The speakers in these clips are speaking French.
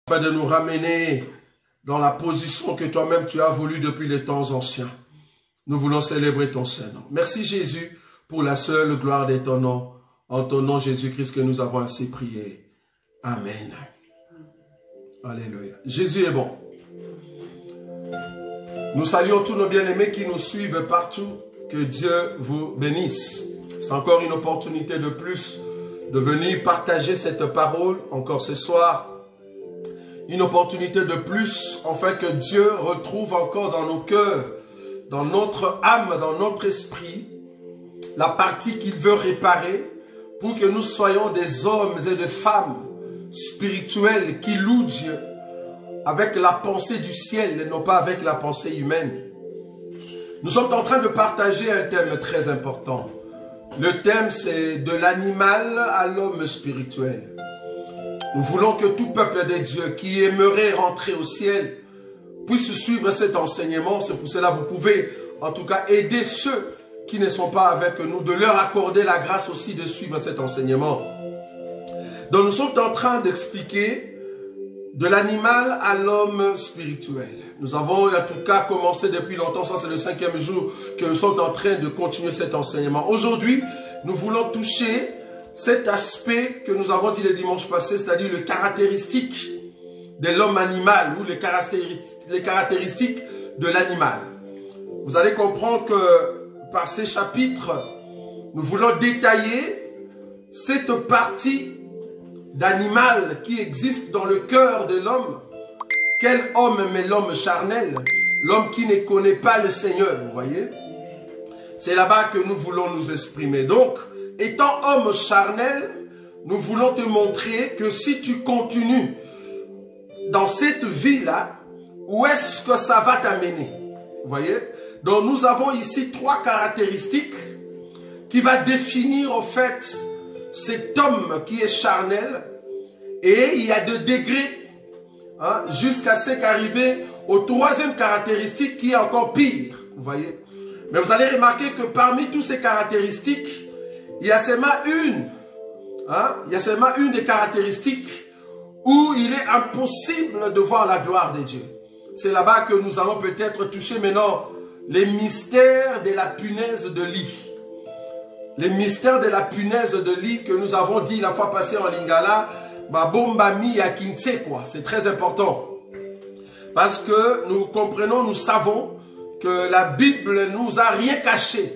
afin de nous ramener dans la position que toi-même tu as voulu depuis les temps anciens. Nous voulons célébrer ton Saint-Nom. Merci Jésus pour la seule gloire de ton nom. En ton nom Jésus-Christ que nous avons ainsi prié. Amen. Alléluia. Jésus est bon. Nous saluons tous nos bien-aimés qui nous suivent partout. Que Dieu vous bénisse. C'est encore une opportunité de plus de venir partager cette parole encore ce soir. Une opportunité de plus afin que Dieu retrouve encore dans nos cœurs, dans notre âme, dans notre esprit, la partie qu'il veut réparer pour que nous soyons des hommes et des femmes spirituels qui louent Dieu avec la pensée du ciel et non pas avec la pensée humaine. Nous sommes en train de partager un thème très important. Le thème, c'est de l'animal à l'homme spirituel. Nous voulons que tout peuple de Dieu qui aimerait rentrer au ciel puisse suivre cet enseignement. C'est pour cela que vous pouvez en tout cas aider ceux qui ne sont pas avec nous, de leur accorder la grâce aussi de suivre cet enseignement. Donc nous sommes en train d'expliquer de l'animal à l'homme spirituel. Nous avons en tout cas commencé depuis longtemps, ça c'est le 5e jour que nous sommes en train de continuer cet enseignement. Aujourd'hui, nous voulons toucher cet aspect que nous avons dit le dimanche passé, c'est-à-dire les caractéristiques de l'homme animal ou les caractéristiques de l'animal. Vous allez comprendre que par ces chapitres, nous voulons détailler cette partie d'animal qui existe dans le cœur de l'homme. Quel homme mais l'homme charnel, l'homme qui ne connaît pas le Seigneur, vous voyez? C'est là-bas que nous voulons nous exprimer. Donc, étant homme charnel, nous voulons te montrer que si tu continues dans cette vie-là, où est-ce que ça va t'amener? Vous voyez? Donc nous avons ici 3 caractéristiques qui vont définir au fait cet homme qui est charnel. Et il y a 2 degrés hein, jusqu'à ce qu'arriver au 3e caractéristique qui est encore pire. Vous voyez? Mais vous allez remarquer que parmi toutes ces caractéristiques, il y a seulement une des caractéristiques où il est impossible de voir la gloire de Dieu. C'est là-bas que nous allons peut-être toucher maintenant les mystères de la punaise de lit. Les mystères de la punaise de lit que nous avons dit la fois passée en lingala, c'est très important. Parce que nous comprenons, nous savons que la Bible nous a rien caché.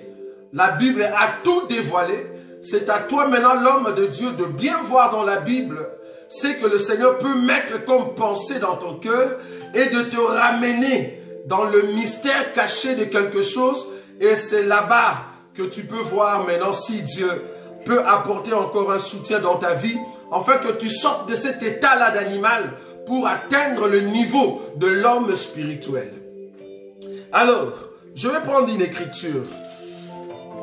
La Bible a tout dévoilé. C'est à toi maintenant, l'homme de Dieu, de bien voir dans la Bible ce que le Seigneur peut mettre comme pensée dans ton cœur et de te ramener dans le mystère caché de quelque chose. Et c'est là-bas que tu peux voir maintenant si Dieu peut apporter encore un soutien dans ta vie, afin que tu sortes de cet état-là d'animal pour atteindre le niveau de l'homme spirituel. Alors, je vais prendre une écriture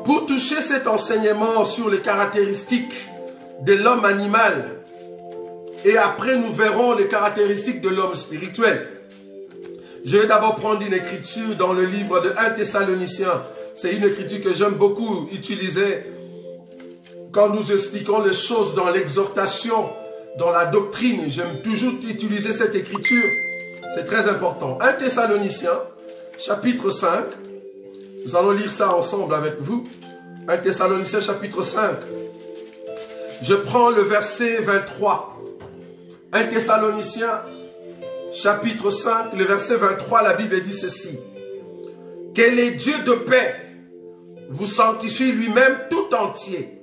pour toucher cet enseignement sur les caractéristiques de l'homme animal. Et après, nous verrons les caractéristiques de l'homme spirituel. Je vais d'abord prendre une écriture dans le livre de 1 Thessaloniciens. C'est une écriture que j'aime beaucoup utiliser quand nous expliquons les choses dans l'exhortation, dans la doctrine. J'aime toujours utiliser cette écriture. C'est très important. 1 Thessaloniciens, chapitre 5. Nous allons lire ça ensemble avec vous. 1 Thessaloniciens, chapitre 5. Je prends le verset 23. 1 Thessaloniciens, chapitre 5, le verset 23, la Bible dit ceci. Que les dieux de paix vous sanctifient lui-même tout entier,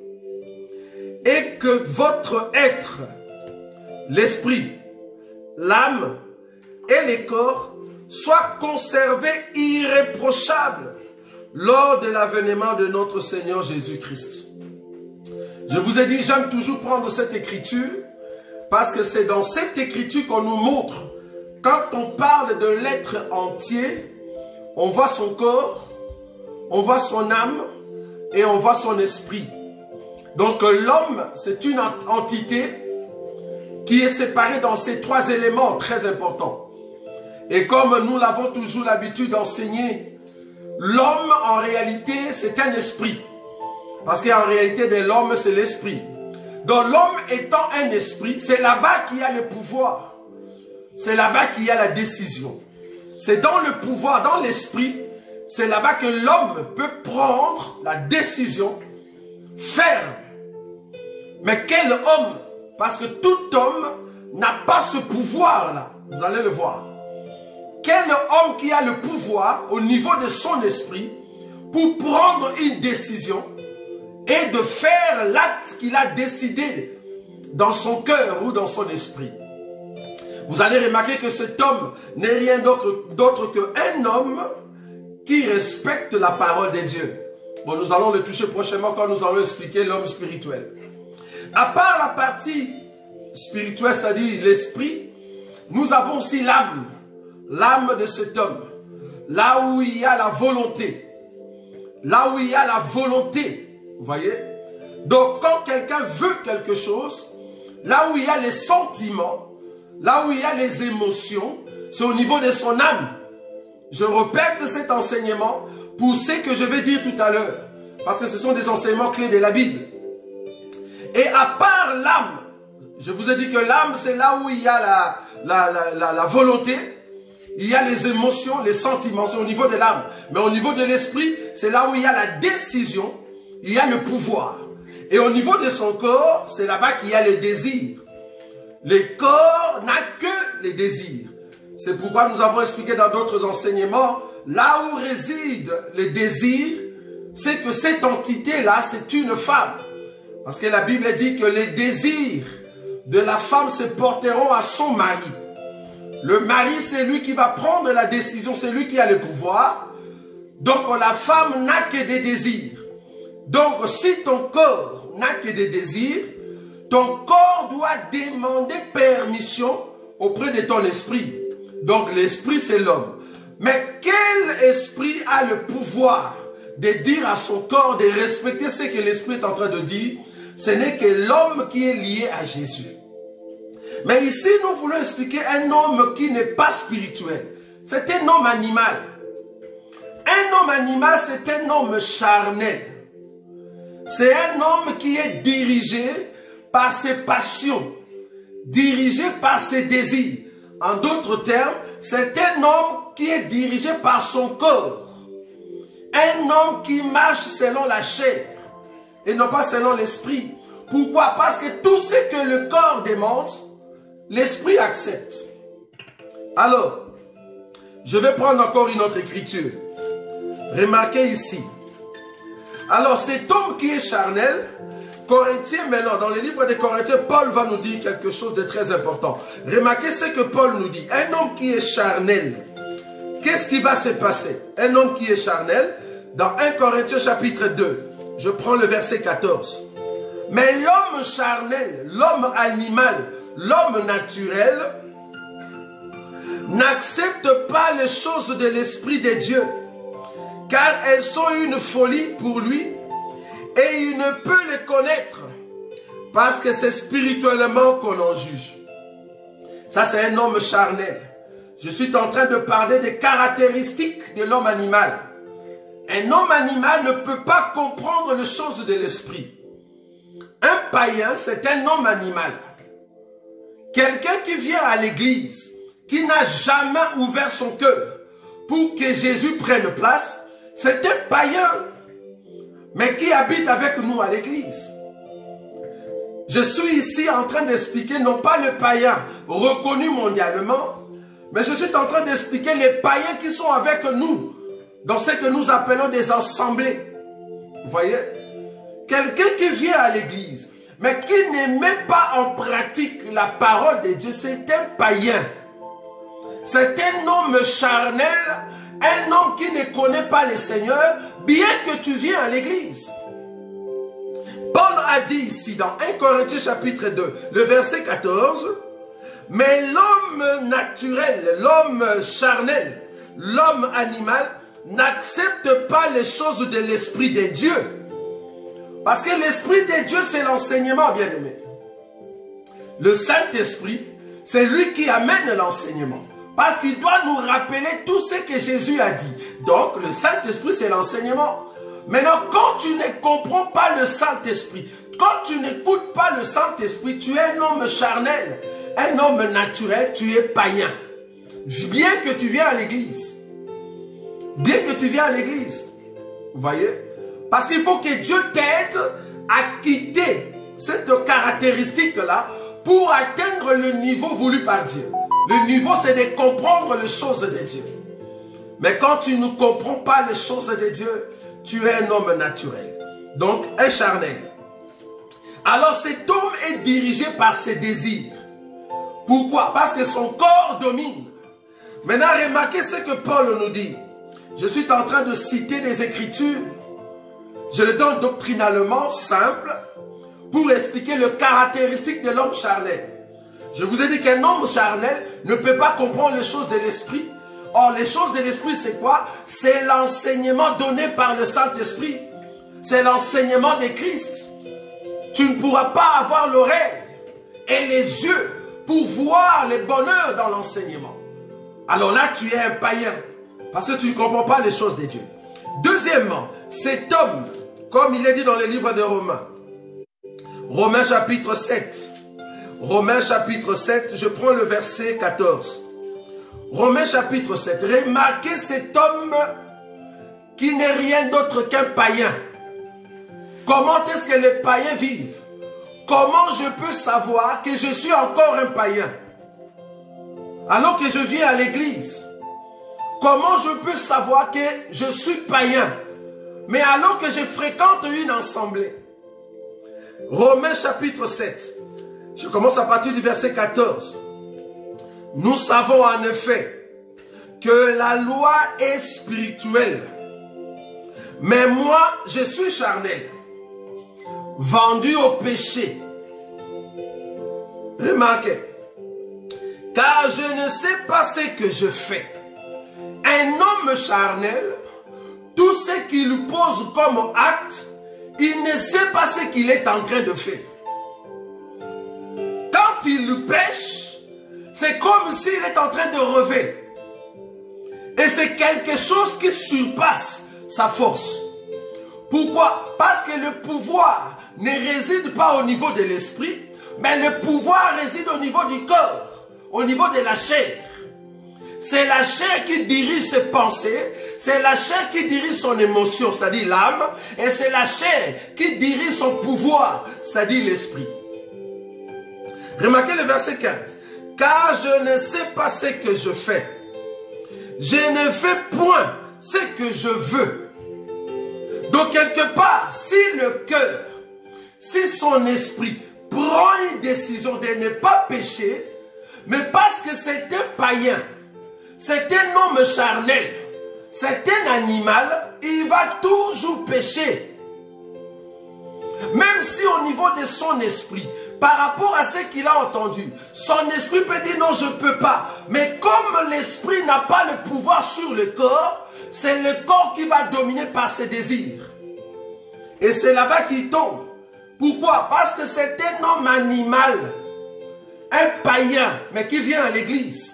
et que votre être, l'esprit, l'âme et les corps soient conservés irréprochables lors de l'avènement de notre Seigneur Jésus-Christ. Je vous ai dit, j'aime toujours prendre cette écriture parce que c'est dans cette écriture qu'on nous montre, quand on parle de l'être entier, on voit son corps, on voit son âme et on voit son esprit. Donc l'homme, c'est une entité qui est séparée dans ces 3 éléments très importants. Et comme nous l'avons toujours l'habitude d'enseigner, l'homme en réalité c'est un esprit. Parce qu'en réalité de l'homme c'est l'esprit. Donc l'homme étant un esprit, c'est là-bas qu'il y a le pouvoir. c'est là-bas qu'il y a la décision. C'est dans le pouvoir, dans l'esprit, c'est là-bas que l'homme peut prendre la décision ferme. Mais quel homme? Parce que tout homme n'a pas ce pouvoir-là. Vous allez le voir. Quel homme qui a le pouvoir au niveau de son esprit pour prendre une décision et de faire l'acte qu'il a décidé dans son cœur ou dans son esprit? Vous allez remarquer que cet homme n'est rien d'autre qu'un homme qui respecte la parole de Dieu. Bon, nous allons le toucher prochainement quand nous allons expliquer l'homme spirituel. À part la partie spirituelle, c'est-à-dire l'esprit, nous avons aussi l'âme. L'âme de cet homme. Là où il y a la volonté. Là où il y a la volonté. Vous voyez? Donc, quand quelqu'un veut quelque chose, là où il y a les sentiments, là où il y a les émotions, c'est au niveau de son âme. Je répète cet enseignement pour ce que je vais dire tout à l'heure. Parce que ce sont des enseignements clés de la Bible. Et à part l'âme, je vous ai dit que l'âme, c'est là où il y a la volonté, il y a les émotions, les sentiments, c'est au niveau de l'âme. Mais au niveau de l'esprit, c'est là où il y a la décision, il y a le pouvoir. Et au niveau de son corps, c'est là-bas qu'il y a le désir. Le corps n'a que les désirs. C'est pourquoi nous avons expliqué dans d'autres enseignements, là où réside le désir, c'est que cette entité-là, c'est une femme. Parce que la Bible dit que les désirs de la femme se porteront à son mari. Le mari, c'est lui qui va prendre la décision, c'est lui qui a le pouvoir. Donc la femme n'a que des désirs. Donc si ton corps n'a que des désirs, ton corps doit demander permission auprès de ton esprit. Donc l'esprit, c'est l'homme. Mais quel esprit a le pouvoir de dire à son corps, de respecter ce que l'esprit est en train de dire? Ce n'est que l'homme qui est lié à Jésus. Mais ici, nous voulons expliquer un homme qui n'est pas spirituel. C'est un homme animal. Un homme animal, c'est un homme charnel. C'est un homme qui est dirigé par ses passions, dirigé par ses désirs. En d'autres termes, c'est un homme qui est dirigé par son corps. Un homme qui marche selon la chair et non pas selon l'esprit. Pourquoi? Parce que tout ce que le corps demande, l'esprit accepte. Alors, je vais prendre encore une autre écriture. Remarquez ici. Alors, cet homme qui est charnel, Corinthiens, maintenant, dans le livre des Corinthiens, Paul va nous dire quelque chose de très important. Remarquez ce que Paul nous dit. Un homme qui est charnel, qu'est-ce qui va se passer? Un homme qui est charnel, dans 1 Corinthiens chapitre 2, je prends le verset 14. Mais l'homme charnel, l'homme animal, l'homme naturel, n'accepte pas les choses de l'Esprit de Dieu, car elles sont une folie pour lui, et il ne peut les connaître, parce que c'est spirituellement qu'on en juge. Ça, c'est un homme charnel. Je suis en train de parler des caractéristiques de l'homme animal. Un homme animal ne peut pas comprendre les choses de l'esprit. Un païen, c'est un homme animal. Quelqu'un qui vient à l'église, qui n'a jamais ouvert son cœur pour que Jésus prenne place, c'est un païen, mais qui habite avec nous à l'église. Je suis ici en train d'expliquer non pas le païen reconnu mondialement, mais je suis en train d'expliquer les païens qui sont avec nous dans ce que nous appelons des assemblées. Vous voyez? Quelqu'un qui vient à l'église, mais qui ne met pas en pratique la parole de Dieu, c'est un païen. C'est un homme charnel, un homme qui ne connaît pas le Seigneur, bien que tu viens à l'église. Paul a dit ici dans 1 Corinthiens chapitre 2, le verset 14, « Mais l'homme naturel, l'homme charnel, l'homme animal, n'accepte pas les choses de l'Esprit de Dieu. » Parce que l'Esprit de Dieu, c'est l'enseignement, bien-aimé. Le Saint-Esprit, c'est lui qui amène l'enseignement. Parce qu'il doit nous rappeler tout ce que Jésus a dit. Donc, le Saint-Esprit, c'est l'enseignement. Maintenant, quand tu ne comprends pas le Saint-Esprit, quand tu n'écoutes pas le Saint-Esprit, tu es un homme charnel. un homme naturel, tu es païen. Bien que tu viens à l'église. Bien que tu viens à l'église. Vous voyez? Parce qu'il faut que Dieu t'aide à quitter cette caractéristique-là pour atteindre le niveau voulu par Dieu. Le niveau, c'est de comprendre les choses de Dieu. Mais quand tu ne comprends pas les choses de Dieu, tu es un homme naturel. Donc, un charnel. Alors, cet homme est dirigé par ses désirs. Pourquoi? Parce que son corps domine. Maintenant, remarquez ce que Paul nous dit. Je suis en train de citer des Écritures. Je le donne doctrinalement, simple, pour expliquer le caractéristique de l'homme charnel. Je vous ai dit qu'un homme charnel ne peut pas comprendre les choses de l'esprit. Or, les choses de l'esprit, c'est quoi? C'est l'enseignement donné par le Saint-Esprit. C'est l'enseignement de Christ. Tu ne pourras pas avoir l'oreille et les yeux pour voir les bonheurs dans l'enseignement. Alors là, tu es un païen. Parce que tu ne comprends pas les choses de Dieu. Deuxièmement, cet homme, comme il est dit dans le livre de Romains. Romains chapitre 7. Romains chapitre 7, je prends le verset 14. Romains chapitre 7. Remarquez cet homme qui n'est rien d'autre qu'un païen. Comment est-ce que les païens vivent? Comment je peux savoir que je suis encore un païen alors que je viens à l'église? Comment je peux savoir que je suis païen mais alors que je fréquente une assemblée? Romains chapitre 7. Je commence à partir du verset 14. Nous savons en effet que la loi est spirituelle. Mais moi, je suis charnel, vendu au péché. Remarquez. Car je ne sais pas ce que je fais. Un homme charnel, tout ce qu'il pose comme acte, il ne sait pas ce qu'il est en train de faire. Quand il pêche, c'est comme s'il est en train de rêver. Et c'est quelque chose qui surpasse sa force. Pourquoi? Parce que le pouvoir ne réside pas au niveau de l'esprit, mais le pouvoir réside au niveau du corps, au niveau de la chair. C'est la chair qui dirige ses pensées, c'est la chair qui dirige son émotion, c'est-à-dire l'âme, et c'est la chair qui dirige son pouvoir, c'est-à-dire l'esprit. Remarquez le verset 15. Car je ne sais pas ce que je fais. Je ne fais point ce que je veux. Donc quelque part, si le cœur, si son esprit prend une décision de ne pas pécher, mais parce que c'est un païen, c'est un homme charnel, c'est un animal, il va toujours pécher. Même si au niveau de son esprit, par rapport à ce qu'il a entendu, son esprit peut dire non, je ne peux pas. Mais comme l'esprit n'a pas le pouvoir sur le corps, c'est le corps qui va dominer par ses désirs. Et c'est là-bas qu'il tombe. Pourquoi? Parce que c'est un homme animal, un païen, mais qui vient à l'église,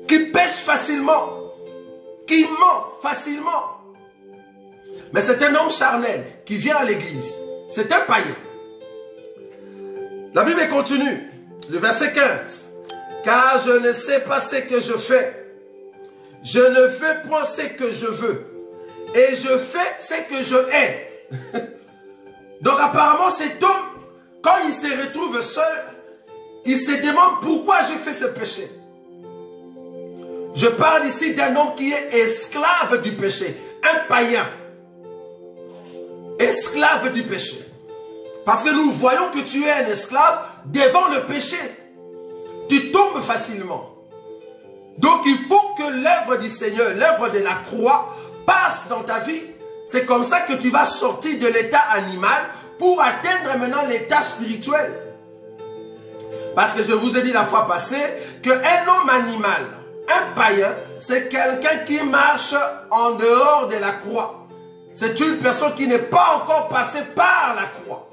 qui pêche facilement, qui ment facilement. Mais c'est un homme charnel qui vient à l'église. C'est un païen. La Bible continue, le verset 15. Car je ne sais pas ce que je fais. Je ne fais point ce que je veux. Et je fais ce que je hais. Donc apparemment cet homme, quand il se retrouve seul, il se demande pourquoi j'ai fait ce péché. Je parle ici d'un homme qui est esclave du péché. Un païen. Esclave du péché. Parce que nous voyons que tu es un esclave devant le péché. Tu tombes facilement. Donc il faut que l'œuvre du Seigneur, l'œuvre de la croix, passe dans ta vie. C'est comme ça que tu vas sortir de l'état animal pour atteindre maintenant l'état spirituel. Parce que je vous ai dit la fois passée qu'un homme animal, un païen, c'est quelqu'un qui marche en dehors de la croix. C'est une personne qui n'est pas encore passée par la croix.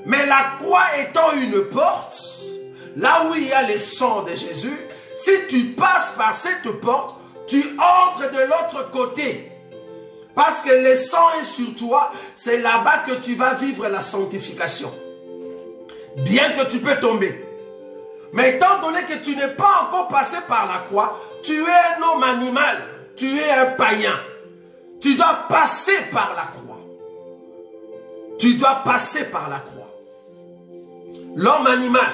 Mais la croix étant une porte, là où il y a le sang de Jésus, si tu passes par cette porte, tu entres de l'autre côté. Parce que le sang est sur toi, c'est là-bas que tu vas vivre la sanctification. Bien que tu peux tomber. Mais étant donné que tu n'es pas encore passé par la croix, tu es un homme animal, tu es un païen. Tu dois passer par la croix. Tu dois passer par la croix. L'homme animal,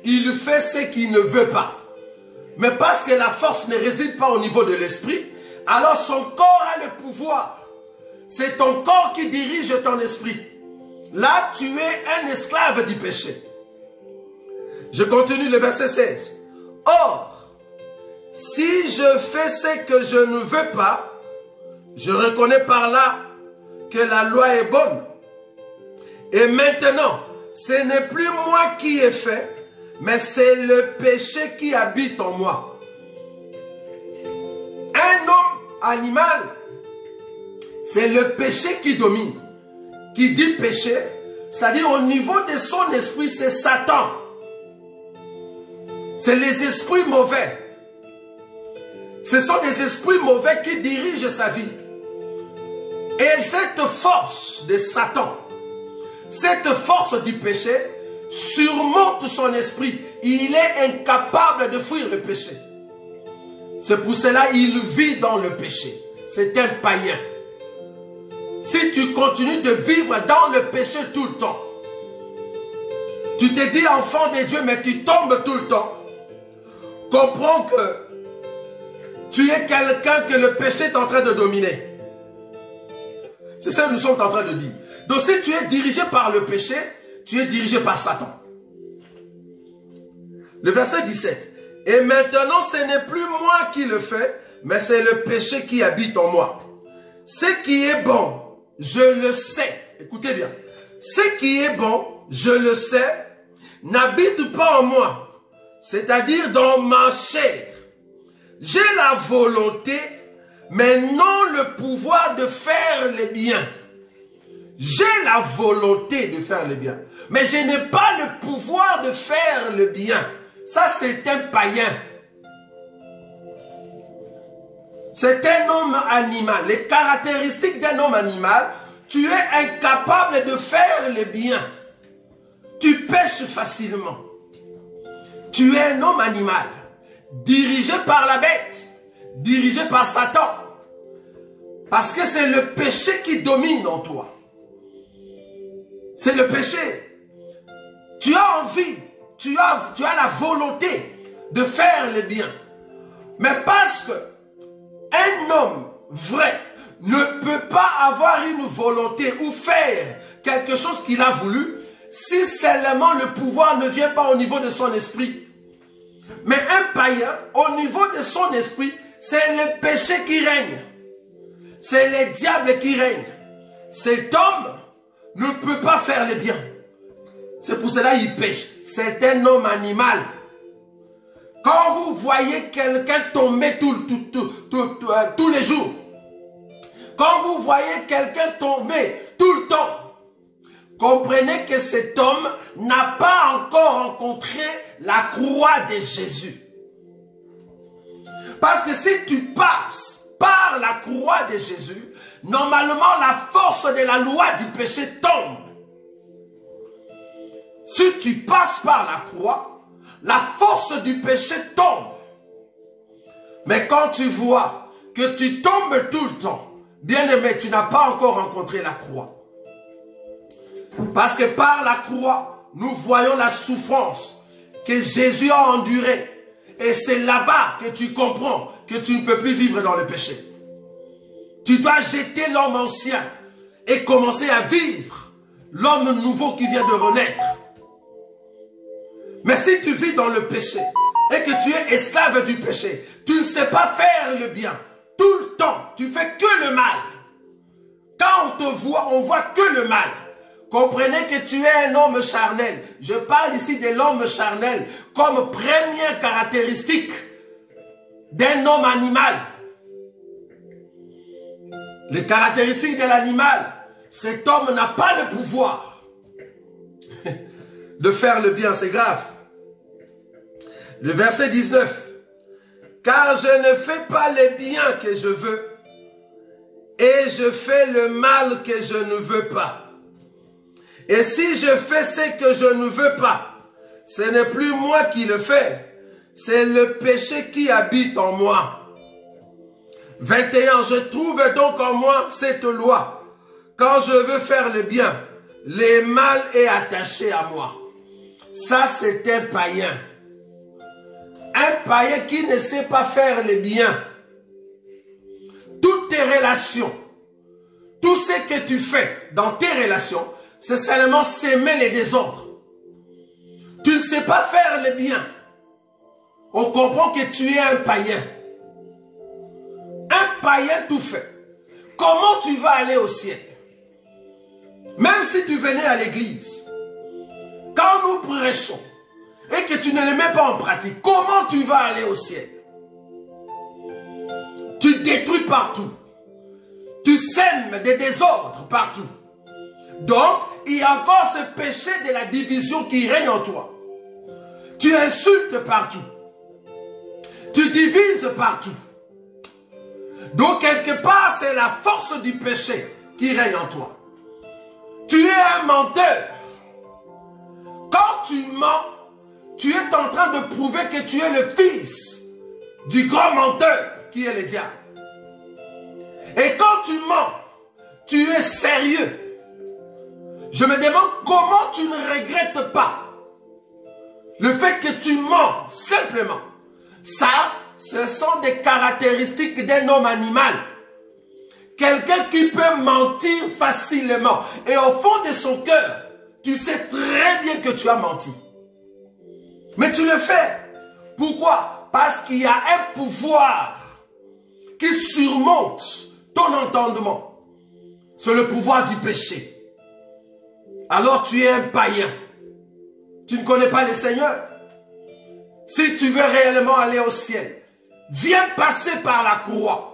il fait ce qu'il ne veut pas. Mais parce que la force ne réside pas au niveau de l'esprit, alors son corps a le pouvoir. C'est ton corps qui dirige ton esprit. Là, tu es un esclave du péché. Je continue le verset 16. Or, si je fais ce que je ne veux pas, je reconnais par là que la loi est bonne. Et maintenant, ce n'est plus moi qui ai fait, mais c'est le péché qui habite en moi. Un homme animal, c'est le péché qui domine. Qui dit péché, c'est-à-dire au niveau de son esprit, c'est Satan. C'est les esprits mauvais. Ce sont des esprits mauvais qui dirigent sa vie. Et cette force de Satan, cette force du péché, surmonte son esprit. Il est incapable de fuir le péché. C'est pour cela qu'il vit dans le péché. C'est un païen. Si tu continues de vivre dans le péché tout le temps, tu te dis enfant de Dieu, mais tu tombes tout le temps, comprends que tu es quelqu'un que le péché est en train de dominer. C'est ça que nous sommes en train de dire. Donc si tu es dirigé par le péché, tu es dirigé par Satan. Le verset 17. Et maintenant, ce n'est plus moi qui le fais, mais c'est le péché qui habite en moi. Ce qui est bon, je le sais. Écoutez bien. Ce qui est bon, je le sais, n'habite pas en moi. C'est-à-dire dans ma chair. J'ai la volonté, mais non le pouvoir de faire le bien. J'ai la volonté de faire le bien, mais je n'ai pas le pouvoir de faire le bien. Ça, c'est un païen. C'est un homme animal. Les caractéristiques d'un homme animal, tu es incapable de faire le bien. Tu pêches facilement. Tu es un homme animal, dirigé par la bête, dirigé par Satan. Parce que c'est le péché qui domine en toi. C'est le péché. Tu as envie, tu as la volonté de faire le bien. Mais parce que un homme vrai ne peut pas avoir une volonté ou faire quelque chose qu'il a voulu si seulement le pouvoir ne vient pas au niveau de son esprit. Mais un païen, au niveau de son esprit, c'est le péché qui règne. C'est le diable qui règne. Cet homme ne peut pas faire le bien. C'est pour cela qu'il pêche. C'est un homme animal. Quand vous voyez quelqu'un tomber tous les jours, quand vous voyez quelqu'un tomber tout le temps, comprenez que cet homme n'a pas encore rencontré la croix de Jésus. Parce que si tu passes par la croix de Jésus, normalement la force de la loi du péché tombe. Si tu passes par la croix, la force du péché tombe. Mais quand tu vois que tu tombes tout le temps, bien-aimé, tu n'as pas encore rencontré la croix. Parce que par la croix, nous voyons la souffrance que Jésus a endurée. Et c'est là-bas que tu comprends que tu ne peux plus vivre dans le péché. Tu dois jeter l'homme ancien et commencer à vivre l'homme nouveau qui vient de renaître. Mais si tu vis dans le péché et que tu es esclave du péché, tu ne sais pas faire le bien. Tout le temps, tu fais que le mal. Quand on te voit, on voit que le mal. Comprenez que tu es un homme charnel. Je parle ici de l'homme charnel comme première caractéristique d'un homme animal. Les caractéristiques de l'animal, cet homme n'a pas le pouvoir de faire le bien, c'est grave. Le verset 19. Car je ne fais pas le bien que je veux, et je fais le mal que je ne veux pas. Et si je fais ce que je ne veux pas, ce n'est plus moi qui le fais, c'est le péché qui habite en moi. 21, je trouve donc en moi cette loi. Quand je veux faire le bien, le mal est attaché à moi. Ça, c'est un païen. Un païen qui ne sait pas faire le bien. Toutes tes relations, tout ce que tu fais dans tes relations, c'est seulement s'aimer les désordres. Tu ne sais pas faire le bien. On comprend que tu es un païen. Un païen tout fait. Comment tu vas aller au ciel? Même si tu venais à l'église, quand nous prêchons et que tu ne le mets pas en pratique, comment tu vas aller au ciel? Tu détruis partout. Tu sèmes des désordres partout. Donc, il y a encore ce péché de la division qui règne en toi. Tu insultes partout. Tu divises partout. Donc, quelque part, c'est la force du péché qui règne en toi. Tu es un menteur. Quand tu mens, tu es en train de prouver que tu es le fils du grand menteur qui est le diable. Et quand tu mens, tu es sérieux. Je me demande comment tu ne regrettes pas le fait que tu mens simplement. Ça, ce sont des caractéristiques d'un homme animal. Quelqu'un qui peut mentir facilement. Et au fond de son cœur, tu sais très bien que tu as menti. Mais tu le fais. Pourquoi? Parce qu'il y a un pouvoir qui surmonte ton entendement. C'est le pouvoir du péché. Alors tu es un païen. Tu ne connais pas le Seigneur. Si tu veux réellement aller au ciel, viens passer par la croix.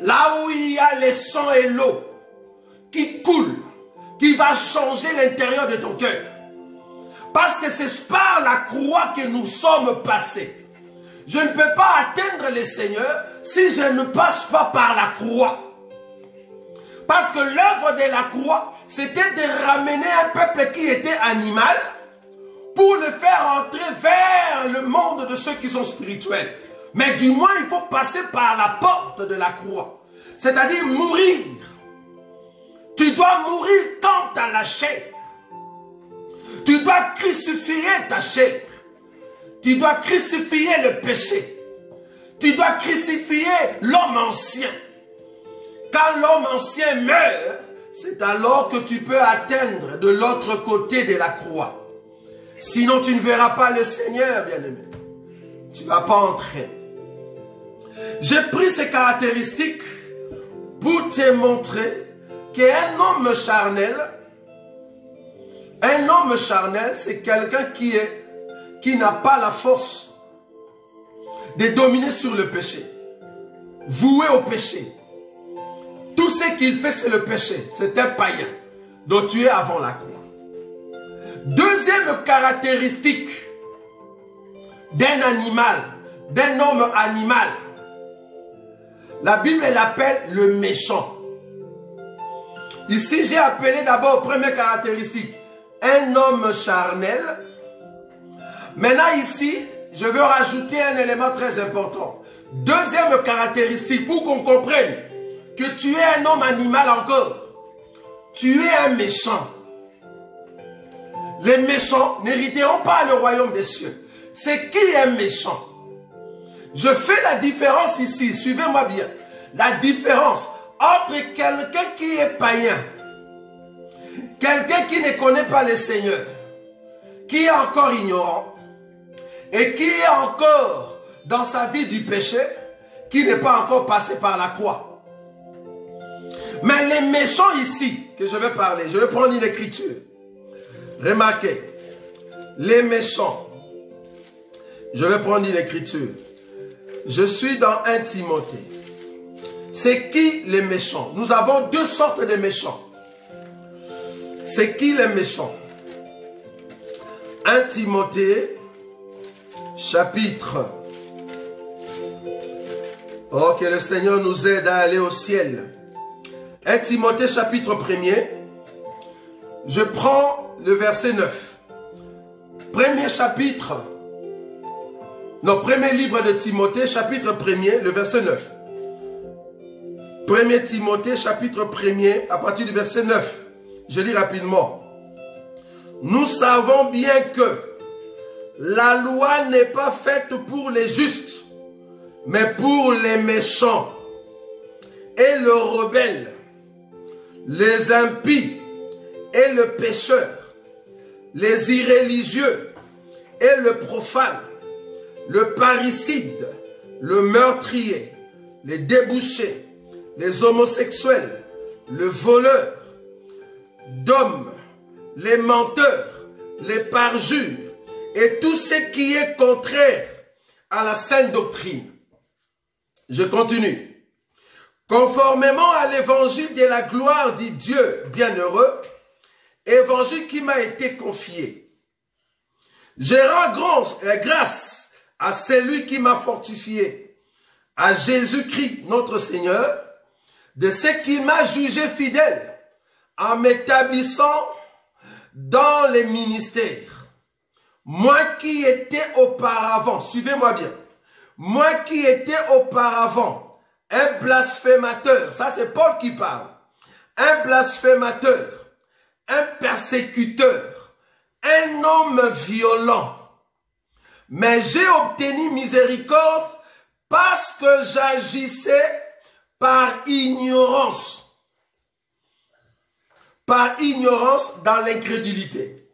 Là où il y a le sang et l'eau qui coulent, qui va changer l'intérieur de ton cœur. Parce que c'est par la croix que nous sommes passés. Je ne peux pas atteindre le Seigneur si je ne passe pas par la croix. Parce que l'œuvre de la croix, c'était de ramener un peuple qui était animal pour le faire entrer vers le monde de ceux qui sont spirituels. Mais du moins, il faut passer par la porte de la croix. C'est-à-dire mourir. Tu dois mourir dans ta chair. Tu dois crucifier ta chair. Tu dois crucifier le péché. Tu dois crucifier l'homme ancien. Quand l'homme ancien meurt, c'est alors que tu peux atteindre de l'autre côté de la croix. Sinon, tu ne verras pas le Seigneur, bien-aimé. Tu ne vas pas entrer. J'ai pris ces caractéristiques pour te montrer qu'un homme charnel, c'est quelqu'un qui n'a pas la force de dominer sur le péché, voué au péché. Tout ce qu'il fait, c'est le péché. C'est un païen. Donc tu es avant la croix. Deuxième caractéristique d'un animal, d'un homme animal. La Bible l'appelle le méchant. Ici, j'ai appelé d'abord première caractéristique un homme charnel. Maintenant ici, je veux rajouter un élément très important. Deuxième caractéristique pour qu'on comprenne que tu es un homme animal encore. Tu es un méchant. Les méchants n'hériteront pas le royaume des cieux. C'est qui est méchant? Je fais la différence ici, suivez-moi bien. La différence entre quelqu'un qui est païen, quelqu'un qui ne connaît pas le Seigneur, qui est encore ignorant, et qui est encore dans sa vie du péché, qui n'est pas encore passé par la croix. Mais les méchants ici, que je vais parler, je vais prendre une écriture. Remarquez, les méchants, je vais prendre une écriture. Je suis dans 1 Timothée. C'est qui les méchants? Nous avons deux sortes de méchants. C'est qui les méchants? 1 Timothée, chapitre. Oh, que le Seigneur nous aide à aller au ciel. 1 Timothée, chapitre 1er. Je prends le verset 9. 1 premier chapitre, premier livre de Timothée, chapitre 1er, le verset 9. 1 Timothée, chapitre 1er, à partir du verset 9. Je lis rapidement. Nous savons bien que la loi n'est pas faite pour les justes, mais pour les méchants et le rebelle, les impies et le pécheur, les irréligieux et le profane, le parricide, le meurtrier, les débouchés, les homosexuels, le voleur d'hommes, les menteurs, les parjures et tout ce qui est contraire à la saine doctrine. Je continue. Conformément à l'évangile de la gloire du Dieu bienheureux, évangile qui m'a été confié. Je rends grâce à celui qui m'a fortifié, à Jésus-Christ notre Seigneur, de ce qu'il m'a jugé fidèle en m'établissant dans les ministères. Moi qui étais auparavant, suivez-moi bien, moi qui étais auparavant un blasphémateur, ça c'est Paul qui parle, un blasphémateur, un persécuteur, un homme violent. Mais j'ai obtenu miséricorde parce que j'agissais par ignorance dans l'incrédulité.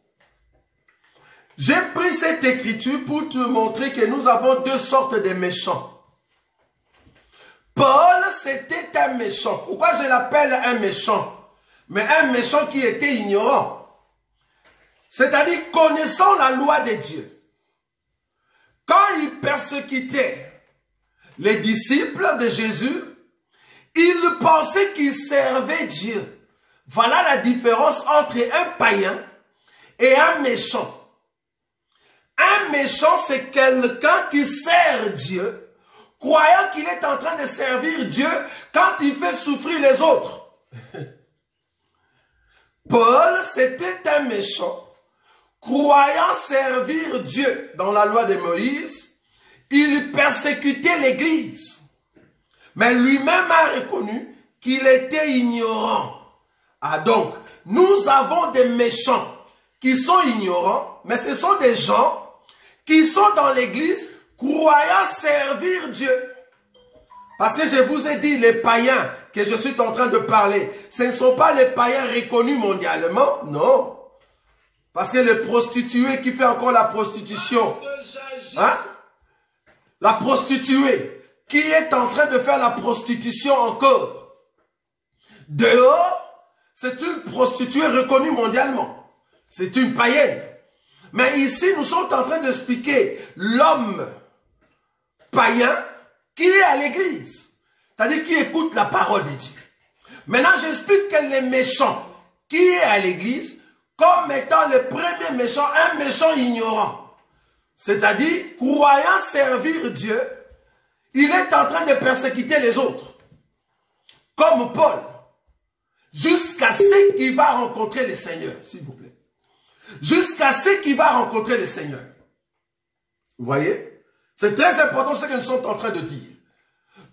J'ai pris cette écriture pour te montrer que nous avons deux sortes de méchants. Paul, c'était un méchant. Pourquoi je l'appelle un méchant? Mais un méchant qui était ignorant. C'est-à-dire connaissant la loi de Dieu. Quand il persécutait les disciples de Jésus, il pensait qu'il servait Dieu. Voilà la différence entre un païen et un méchant. Un méchant, c'est quelqu'un qui sert Dieu, croyant qu'il est en train de servir Dieu quand il fait souffrir les autres. Paul, c'était un méchant, croyant servir Dieu dans la loi de Moïse, il persécutait l'Église. Mais lui-même a reconnu qu'il était ignorant. Ah donc, nous avons des méchants qui sont ignorants, mais ce sont des gens qui sont dans l'église croyant servir Dieu. Parce que je vous ai dit, les païens que je suis en train de parler, ce ne sont pas les païens reconnus mondialement, non. Parce que le prostitué qui fait encore la prostitution, hein? La prostituée qui est en train de faire la prostitution encore, dehors, c'est une prostituée reconnue mondialement. C'est une païenne. Mais ici, nous sommes en train d'expliquer l'homme païen qui est à l'église. C'est-à-dire qui écoute la parole de Dieu. Maintenant, j'explique que les méchants qui est à l'église, comme étant le premier méchant, un méchant ignorant. C'est-à-dire, croyant servir Dieu, il est en train de persécuter les autres. Comme Paul. Jusqu'à ce qu'il va rencontrer le Seigneur, s'il vous plaît. Jusqu'à ce qu'il va rencontrer le Seigneur. Vous voyez? C'est très important ce que nous sommes en train de dire.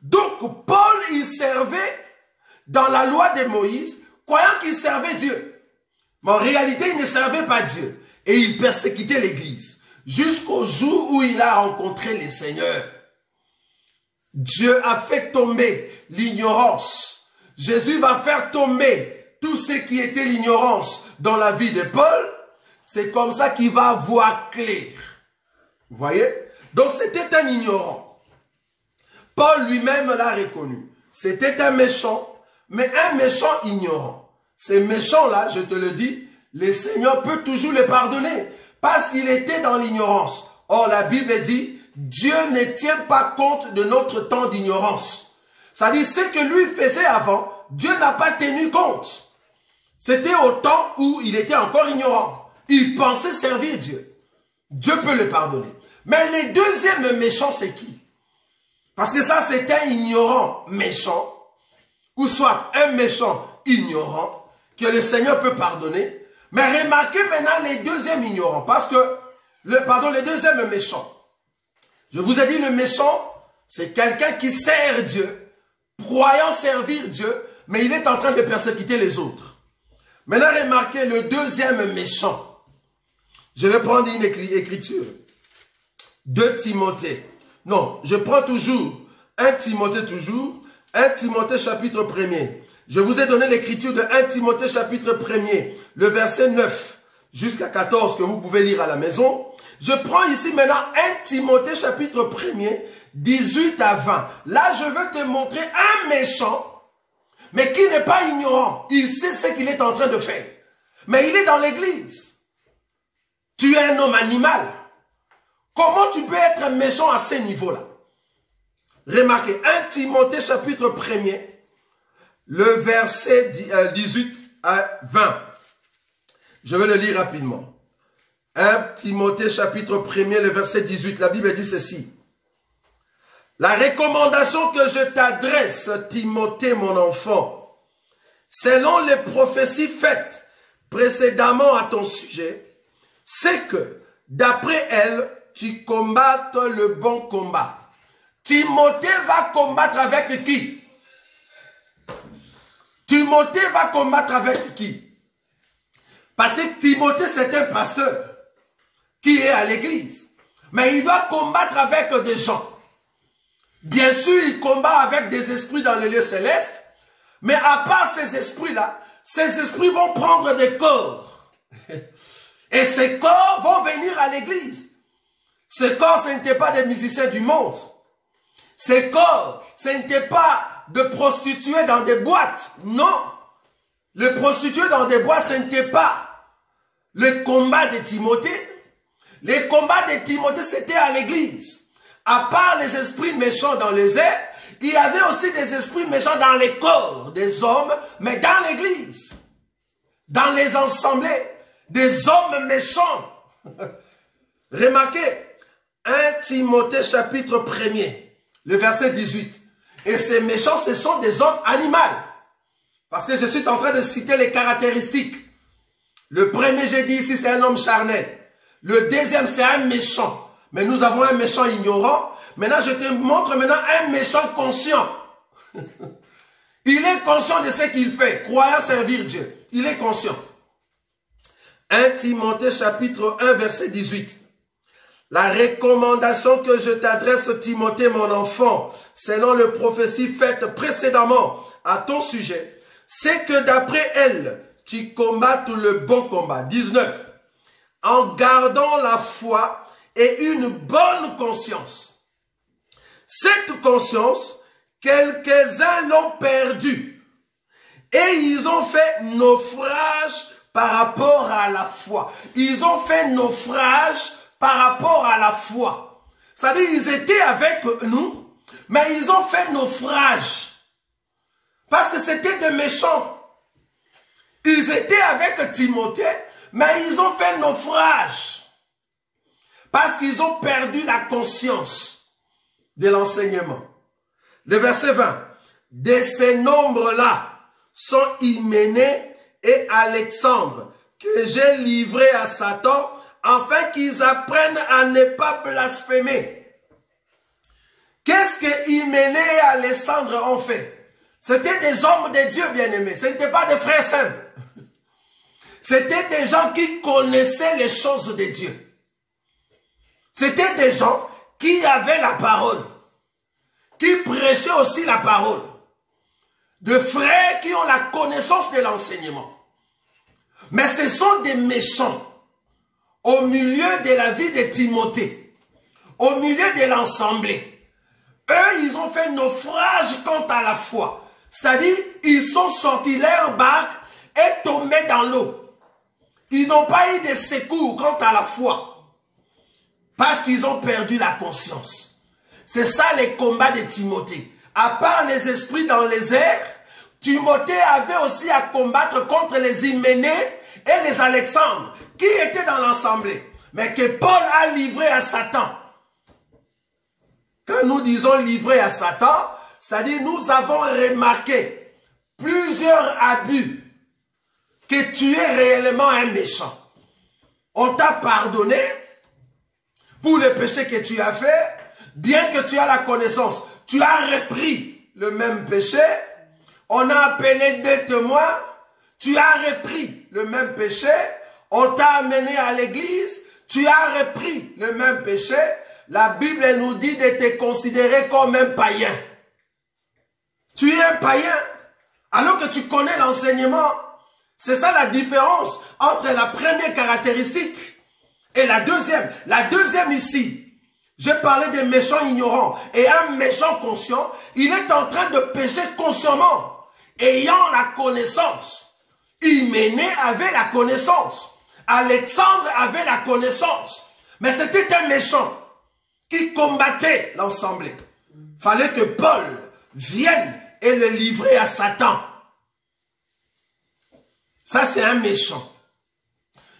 Donc, Paul, il servait dans la loi de Moïse, croyant qu'il servait Dieu. Mais en réalité, il ne servait pas Dieu. Et il persécutait l'Église. Jusqu'au jour où il a rencontré le Seigneur. Dieu a fait tomber l'ignorance. Jésus va faire tomber tout ce qui était l'ignorance dans la vie de Paul. C'est comme ça qu'il va voir clair. Vous voyez? Donc c'était un ignorant. Paul lui-même l'a reconnu. C'était un méchant, mais un méchant ignorant. Ces méchants-là, je te le dis, le Seigneur peut toujours les pardonner parce qu'il était dans l'ignorance. Or, la Bible dit, Dieu ne tient pas compte de notre temps d'ignorance. C'est-à-dire, ce que lui faisait avant, Dieu n'a pas tenu compte. C'était au temps où il était encore ignorant. Il pensait servir Dieu. Dieu peut le pardonner. Mais le deuxième méchant, c'est qui? Parce que ça, c'est un ignorant méchant, ou soit un méchant ignorant, que le Seigneur peut pardonner. Mais remarquez maintenant les deuxièmes ignorants, parce que le deuxième méchant. Je vous ai dit, le méchant, c'est quelqu'un qui sert Dieu, croyant servir Dieu, mais il est en train de persécuter les autres. Maintenant, remarquez le deuxième méchant. Je vais prendre une écriture. 2 Timothée. Non, je prends toujours 1 Timothée toujours. 1 Timothée chapitre 1er. Je vous ai donné l'écriture de 1 Timothée chapitre 1er, le verset 9 jusqu'à 14 que vous pouvez lire à la maison. Je prends ici maintenant 1 Timothée chapitre 1er, 18 à 20. Là, je veux te montrer un méchant, mais qui n'est pas ignorant. Il sait ce qu'il est en train de faire. Mais il est dans l'église. Tu es un homme animal. Comment tu peux être méchant à ce niveau-là? Remarquez, 1 Timothée chapitre 1er, le verset 18 à 20. Je vais le lire rapidement. 1 Timothée chapitre 1er, le verset 18. La Bible dit ceci. La recommandation que je t'adresse, Timothée, mon enfant, selon les prophéties faites précédemment à ton sujet, c'est que, d'après elles, tu combattes le bon combat. Timothée va combattre avec qui? Timothée va combattre avec qui? Parce que Timothée, c'est un pasteur qui est à l'église. Mais il doit combattre avec des gens. Bien sûr, il combat avec des esprits dans le lieu céleste. Mais à part ces esprits-là, ces esprits vont prendre des corps. Et ces corps vont venir à l'église. Ces corps, ce n'étaient pas des musiciens du monde. Ces corps, ce n'étaient pas de prostituées dans des boîtes. Non. Les prostituées dans des boîtes, ce n'était pas le combat de Timothée. Les combats de Timothée, c'était à l'église. À part les esprits méchants dans les airs, il y avait aussi des esprits méchants dans les corps des hommes, mais dans l'église. Dans les assemblées, des hommes méchants. Remarquez, 1 Timothée chapitre 1er, le verset 18. Et ces méchants, ce sont des hommes animaux. Parce que je suis en train de citer les caractéristiques. Le premier, j'ai dit ici, c'est un homme charnel. Le deuxième, c'est un méchant. Mais nous avons un méchant ignorant. Maintenant, je te montre maintenant un méchant conscient. Il est conscient de ce qu'il fait, croyant servir Dieu. Il est conscient. 1 Timothée chapitre 1, verset 18. La recommandation que je t'adresse, Timothée, mon enfant, selon les prophéties faites précédemment à ton sujet, c'est que d'après elle, tu combattes le bon combat. 19. En gardant la foi et une bonne conscience. Cette conscience, quelques-uns l'ont perdue. Et ils ont fait naufrage par rapport à la foi. Ils ont fait naufrage par rapport à la foi. C'est-à-dire, ils étaient avec nous, mais ils ont fait naufrage. Parce que c'était des méchants. Ils étaient avec Timothée, mais ils ont fait naufrage. Parce qu'ils ont perdu la conscience de l'enseignement. Le verset 20. De ces nombres-là sont Hyménée et Alexandre, que j'ai livrés à Satan, afin qu'ils apprennent à ne pas blasphémer. Qu'est-ce que Hyménée et Alexandre ont fait? C'était des hommes de Dieu bien-aimés. Ce n'étaient pas des frères simples. C'était des gens qui connaissaient les choses de Dieu. C'était des gens qui avaient la parole, qui prêchaient aussi la parole. De frères qui ont la connaissance de l'enseignement. Mais ce sont des méchants au milieu de la vie de Timothée, au milieu de l'assemblée. Eux, ils ont fait naufrage quant à la foi. C'est-à-dire, ils sont sortis leur barque et tombés dans l'eau. Ils n'ont pas eu de secours quant à la foi. Parce qu'ils ont perdu la conscience. C'est ça les combats de Timothée. À part les esprits dans les airs, Timothée avait aussi à combattre contre les Hyménée et les Alexandres, qui étaient dans l'assemblée, mais que Paul a livré à Satan. Quand nous disons livré à Satan, c'est-à-dire nous avons remarqué plusieurs abus, que tu es réellement un méchant. On t'a pardonné, pour le péché que tu as fait, bien que tu as la connaissance, tu as repris le même péché, on a appelé des témoins, tu as repris le même péché, on t'a amené à l'église, tu as repris le même péché, la Bible nous dit de te considérer comme un païen. Tu es un païen, alors que tu connais l'enseignement. C'est ça la différence entre la première caractéristique et la deuxième. La deuxième ici, je parlais des méchants ignorants et un méchant conscient, il est en train de pécher consciemment, ayant la connaissance. Hyménée avait la connaissance. Alexandre avait la connaissance. Mais c'était un méchant qui combattait l'assemblée. Fallait que Paul vienne et le livrer à Satan. Ça, c'est un méchant.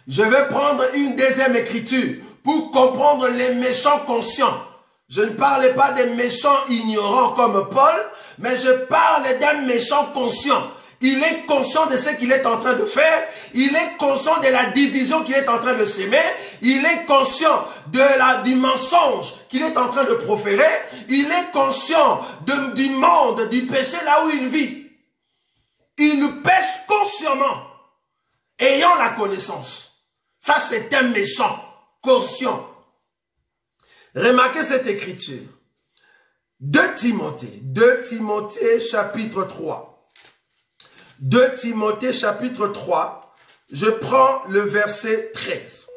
Je vais prendre une deuxième écriture pour comprendre les méchants conscients. Je ne parle pas des méchants ignorants comme Paul, mais je parle d'un méchant conscient. Il est conscient de ce qu'il est en train de faire. Il est conscient de la division qu'il est en train de s'aimer. Il est conscient du mensonge qu'il est en train de proférer. Il est conscient du monde, du péché là où il vit. Il pêche consciemment, ayant la connaissance. Ça, c'est un méchant conscient. Remarquez cette écriture. 2 Timothée chapitre 3. 2 Timothée chapitre 3, je prends le verset 13.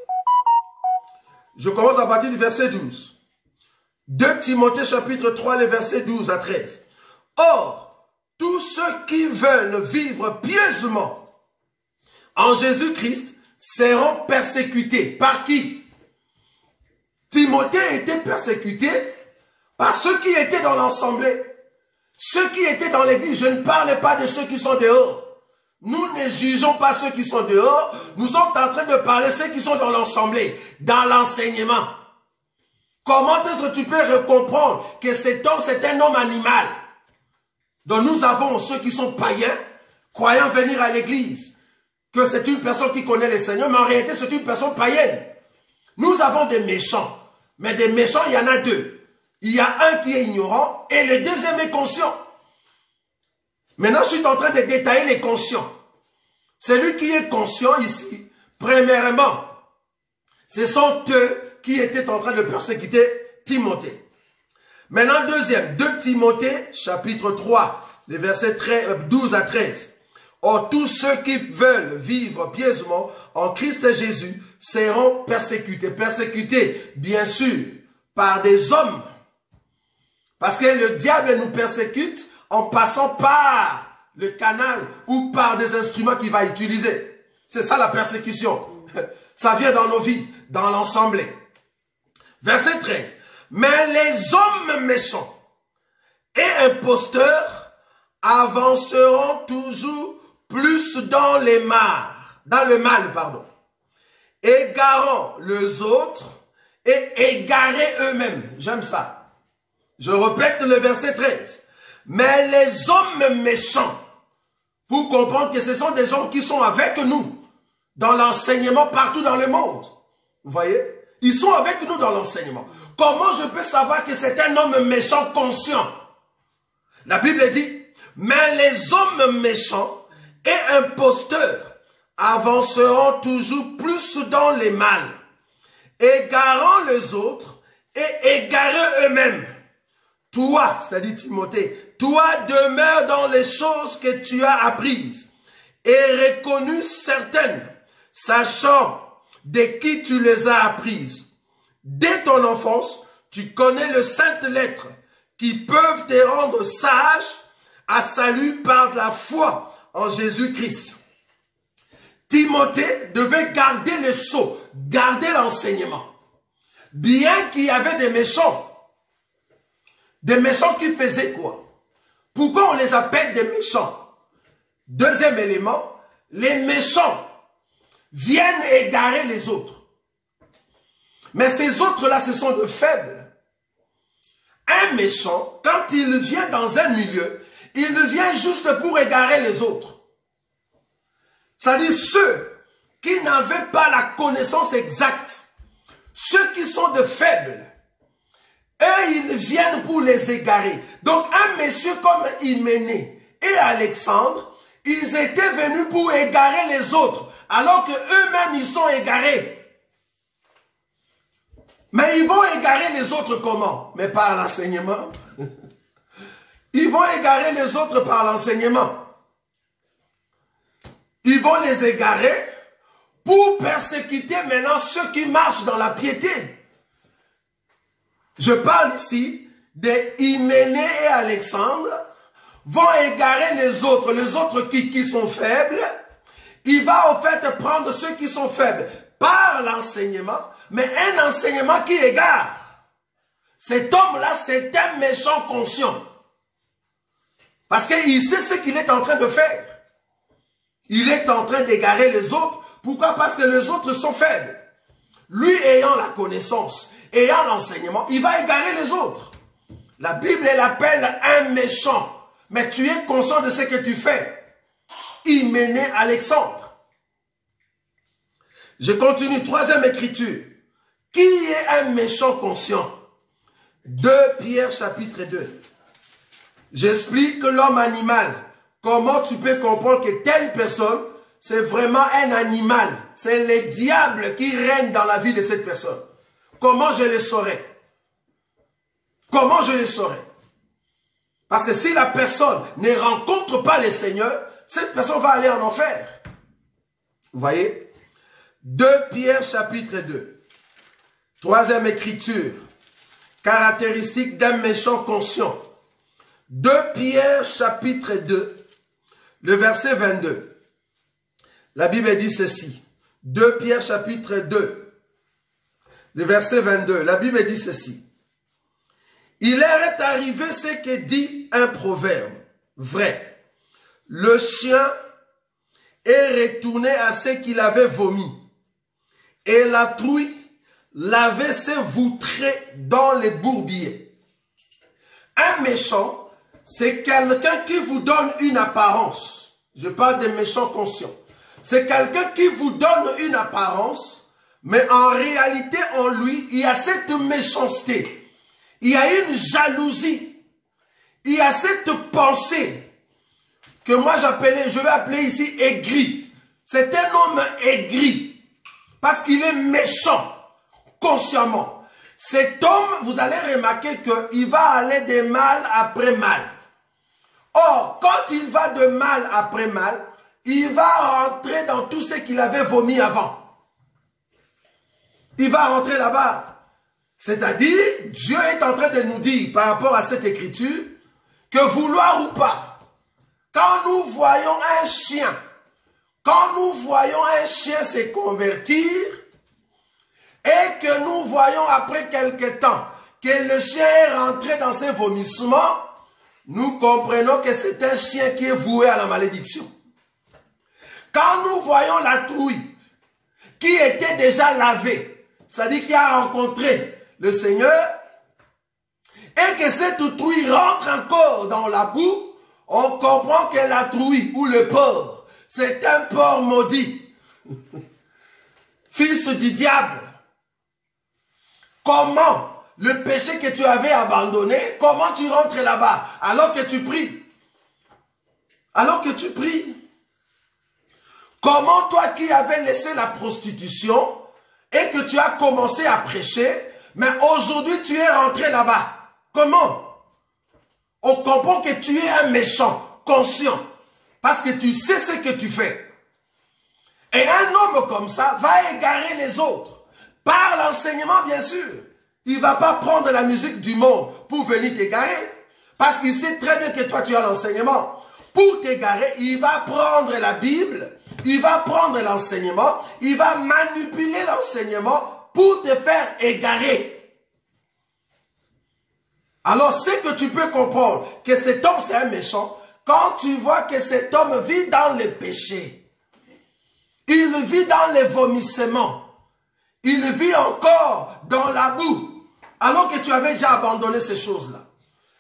Je commence à partir du verset 12. 2 Timothée chapitre 3, le verset 12 à 13. Or, tous ceux qui veulent vivre pieusement en Jésus-Christ seront persécutés. Par qui? Timothée était persécuté par ceux qui étaient dans l'assemblée. Ceux qui étaient dans l'église, je ne parle pas de ceux qui sont dehors. Nous ne jugeons pas ceux qui sont dehors. Nous sommes en train de parler de ceux qui sont dans l'assemblée, dans l'enseignement. Comment est-ce que tu peux comprendre que cet homme, c'est un homme animal? Donc nous avons ceux qui sont païens, croyant venir à l'église, que c'est une personne qui connaît le Seigneur, mais en réalité c'est une personne païenne. Nous avons des méchants, mais des méchants, il y en a deux. Il y a un qui est ignorant et le deuxième est conscient. Maintenant, je suis en train de détailler les conscients. Celui qui est conscient ici, premièrement, ce sont eux qui étaient en train de persécuter Timothée. Maintenant, deuxième, 2 Timothée, chapitre 3, les versets 12 à 13. Or, tous ceux qui veulent vivre pieusement en Christ Jésus seront persécutés. Persécutés, bien sûr, par des hommes. Parce que le diable nous persécute en passant par le canal ou par des instruments qu'il va utiliser. C'est ça la persécution. Ça vient dans nos vies, dans l'assemblée. Verset 13. Mais les hommes méchants et imposteurs avanceront toujours plus dans le mal, égarant les autres et égarés eux-mêmes. J'aime ça. Je répète le verset 13. Mais les hommes méchants, pour comprendre que ce sont des hommes qui sont avec nous dans l'enseignement partout dans le monde. Vous voyez? Ils sont avec nous dans l'enseignement. Comment je peux savoir que c'est un homme méchant conscient? La Bible dit, mais les hommes méchants et imposteurs avanceront toujours plus dans les mal, égarant les autres et égarés eux-mêmes. Toi, c'est-à-dire Timothée, toi demeure dans les choses que tu as apprises et reconnues certaines, sachant de qui tu les as apprises. Dès ton enfance, tu connais les saintes lettres qui peuvent te rendre sage à salut par la foi en Jésus-Christ. Timothée devait garder le sceau, garder l'enseignement. Bien qu'il y avait des méchants qui faisaient quoi? Pourquoi on les appelle des méchants? Deuxième élément, les méchants viennent égarer les autres. Mais ces autres-là, ce sont de faibles. Un méchant, quand il vient dans un milieu, il vient juste pour égarer les autres. C'est-à-dire ceux qui n'avaient pas la connaissance exacte, ceux qui sont de faibles, eux, ils viennent pour les égarer. Donc, un monsieur comme Hyménée et Alexandre, ils étaient venus pour égarer les autres, alors que eux-mêmes, ils sont égarés. Mais ils vont égarer les autres comment? Mais par l'enseignement. Ils vont égarer les autres par l'enseignement. Ils vont les égarer pour persécuter maintenant ceux qui marchent dans la piété. Je parle ici des Hyménée et Alexandre vont égarer les autres qui sont faibles. Il va au fait prendre ceux qui sont faibles par l'enseignement, mais un enseignement qui égare. Cet homme-là, c'est un méchant conscient. Parce qu'il sait ce qu'il est en train de faire. Il est en train d'égarer les autres. Pourquoi? Parce que les autres sont faibles. Lui ayant la connaissance, ayant l'enseignement, il va égarer les autres. La Bible l'appelle un méchant. Mais tu es conscient de ce que tu fais. Hyménée Alexandre. Je continue. Troisième écriture. Qui est un méchant conscient? 2 Pierre chapitre 2. J'explique l'homme animal. Comment tu peux comprendre que telle personne, c'est vraiment un animal. C'est le diable qui règne dans la vie de cette personne. Comment je le saurais? Comment je le saurais? Parce que si la personne ne rencontre pas le Seigneur, cette personne va aller en enfer. Vous voyez? 2 Pierre chapitre 2. Troisième écriture. Caractéristique d'un méchant conscient. 2 Pierre chapitre 2. Le verset 22. La Bible dit ceci. 2 Pierre chapitre 2. Le verset 22. La Bible dit ceci. Il leur est arrivé ce que dit un proverbe. Vrai. Le chien est retourné à ce qu'il avait vomi. Et la trouille l'avait se voutrer dans les bourbiers. Un méchant, c'est quelqu'un qui vous donne une apparence. Je parle des méchants conscients. C'est quelqu'un qui vous donne une apparence, mais en réalité, en lui, il y a cette méchanceté. Il y a une jalousie. Il y a cette pensée que moi je vais appeler ici aigri. C'est un homme aigri parce qu'il est méchant consciemment. Cet homme, vous allez remarquer qu'il va aller de mal après mal. Or, quand il va de mal après mal, il va rentrer dans tout ce qu'il avait vomi avant. Il va rentrer là-bas. C'est-à-dire, Dieu est en train de nous dire par rapport à cette écriture que vouloir ou pas, quand nous voyons un chien se convertir et que nous voyons après quelque temps que le chien est rentré dans ses vomissements, nous comprenons que c'est un chien qui est voué à la malédiction. Quand nous voyons la trouille qui était déjà lavée, c'est-à-dire qui a rencontré le Seigneur, et que cette trouille rentre encore dans la boue, on comprend que la trouille ou le porc, c'est un porc maudit, fils du diable. Comment le péché que tu avais abandonné, comment tu rentres là-bas alors que tu pries? Alors que tu pries. Comment toi qui avais laissé la prostitution et que tu as commencé à prêcher, mais aujourd'hui tu es rentré là-bas? Comment? On comprend que tu es un méchant, conscient, parce que tu sais ce que tu fais. Et un homme comme ça va égarer les autres, par l'enseignement bien sûr. Il ne va pas prendre la musique du monde pour venir t'égarer, parce qu'il sait très bien que toi tu as l'enseignement. Pour t'égarer, il va prendre la Bible, il va prendre l'enseignement, il va manipuler l'enseignement pour te faire égarer. Alors, c'est que tu peux comprendre que cet homme, c'est un méchant, quand tu vois que cet homme vit dans le péché. Il vit dans les vomissements. Il vit encore dans la boue, alors que tu avais déjà abandonné ces choses-là.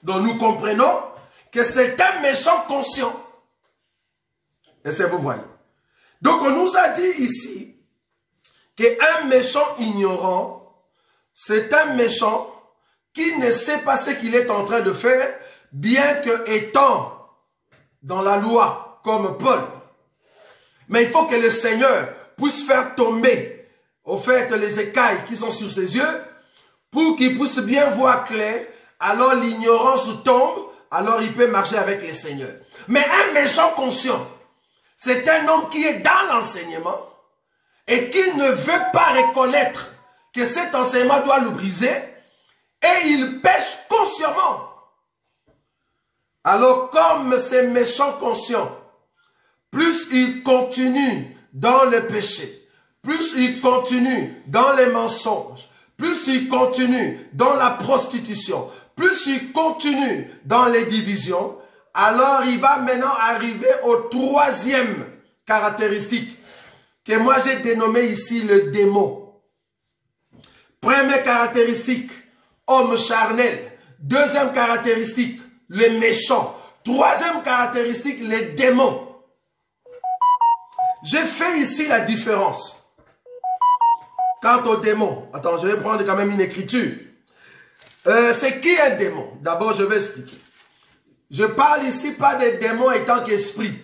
Donc, nous comprenons que c'est un méchant conscient. Est-ce que vous voyez? Donc, on nous a dit ici qu'un méchant ignorant c'est un méchant qui ne sait pas ce qu'il est en train de faire, bien que étant dans la loi, comme Paul. Mais il faut que le Seigneur puisse faire tomber, au fait, les écailles qui sont sur ses yeux, pour qu'il puisse bien voir clair. Alors l'ignorance tombe, alors il peut marcher avec le Seigneur. Mais un méchant conscient, c'est un homme qui est dans l'enseignement et qui ne veut pas reconnaître que cet enseignement doit le briser et il pêche consciemment. Alors comme ces méchants conscients, plus ils continuent dans le péché, plus ils continuent dans les mensonges, plus ils continuent dans la prostitution, plus ils continuent dans les divisions, alors il va maintenant arriver au troisième caractéristique que moi j'ai dénommé ici le démon. Première caractéristique, homme charnel. Deuxième caractéristique, le méchant. Troisième caractéristique, les démons. J'ai fait ici la différence. Quant aux démons, attends, je vais prendre quand même une écriture. C'est qui un démon? D'abord, je vais expliquer. Je parle ici pas des démons étant qu'esprit.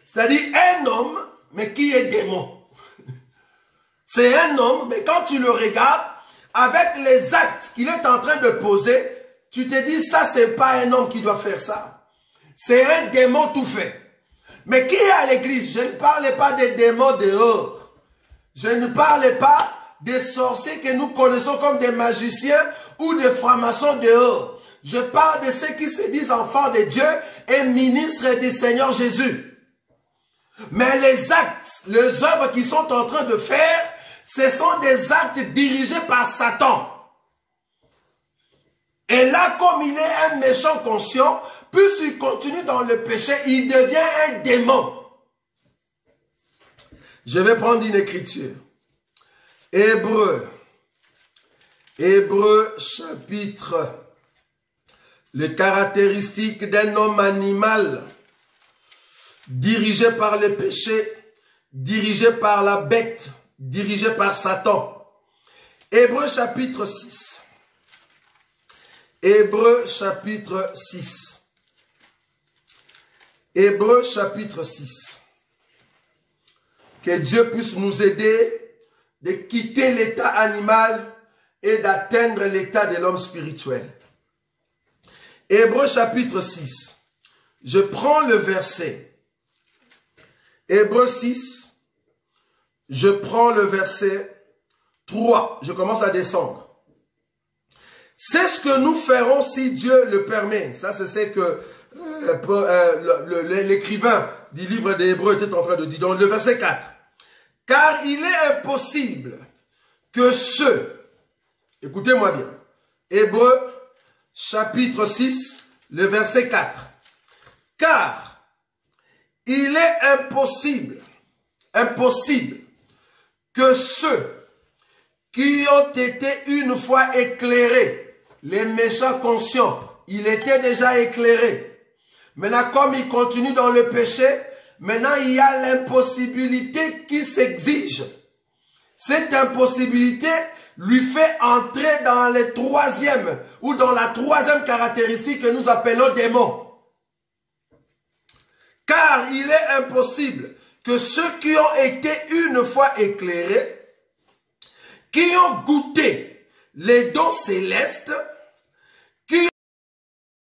C'est-à-dire un homme, mais qui est démon. C'est un homme, mais quand tu le regardes, avec les actes qu'il est en train de poser, tu te dis, ça, c'est pas un homme qui doit faire ça. C'est un démon tout fait. Mais qui est à l'église? Je ne parle pas des démons dehors. Je ne parle pas des sorciers que nous connaissons comme des magiciens ou des francs-maçons dehors. Je parle de ceux qui se disent enfants de Dieu et ministres du Seigneur Jésus. Mais les actes, les œuvres qu'ils sont en train de faire, ce sont des actes dirigés par Satan. Et là, comme il est un méchant conscient, plus il continue dans le péché, il devient un démon. Je vais prendre une écriture. Hébreu chapitre, les caractéristiques d'un homme animal, dirigé par le péché, dirigé par la bête, dirigé par Satan. Hébreu chapitre 6. Hébreu chapitre 6. Hébreu chapitre 6. Que Dieu puisse nous aider de quitter l'état animal et d'atteindre l'état de l'homme spirituel. Hébreu chapitre 6. Je prends le verset. Hébreu 6. Je prends le verset 3. Je commence à descendre. C'est ce que nous ferons si Dieu le permet. Ça, c'est ce que l'écrivain du livre des Hébreux était en train de dire. Donc, le verset 4. Car il est impossible que ceux, écoutez-moi bien, Hébreux chapitre 6, le verset 4. Car il est impossible que ceux qui ont été une fois éclairés, les méchants conscients, il était déjà éclairé. Maintenant, comme il continue dans le péché, maintenant il y a l'impossibilité qui s'exige. Cette impossibilité lui fait entrer dans le troisième ou dans la troisième caractéristique que nous appelons démon. Car il est impossible que ceux qui ont été une fois éclairés, qui ont goûté les dons célestes,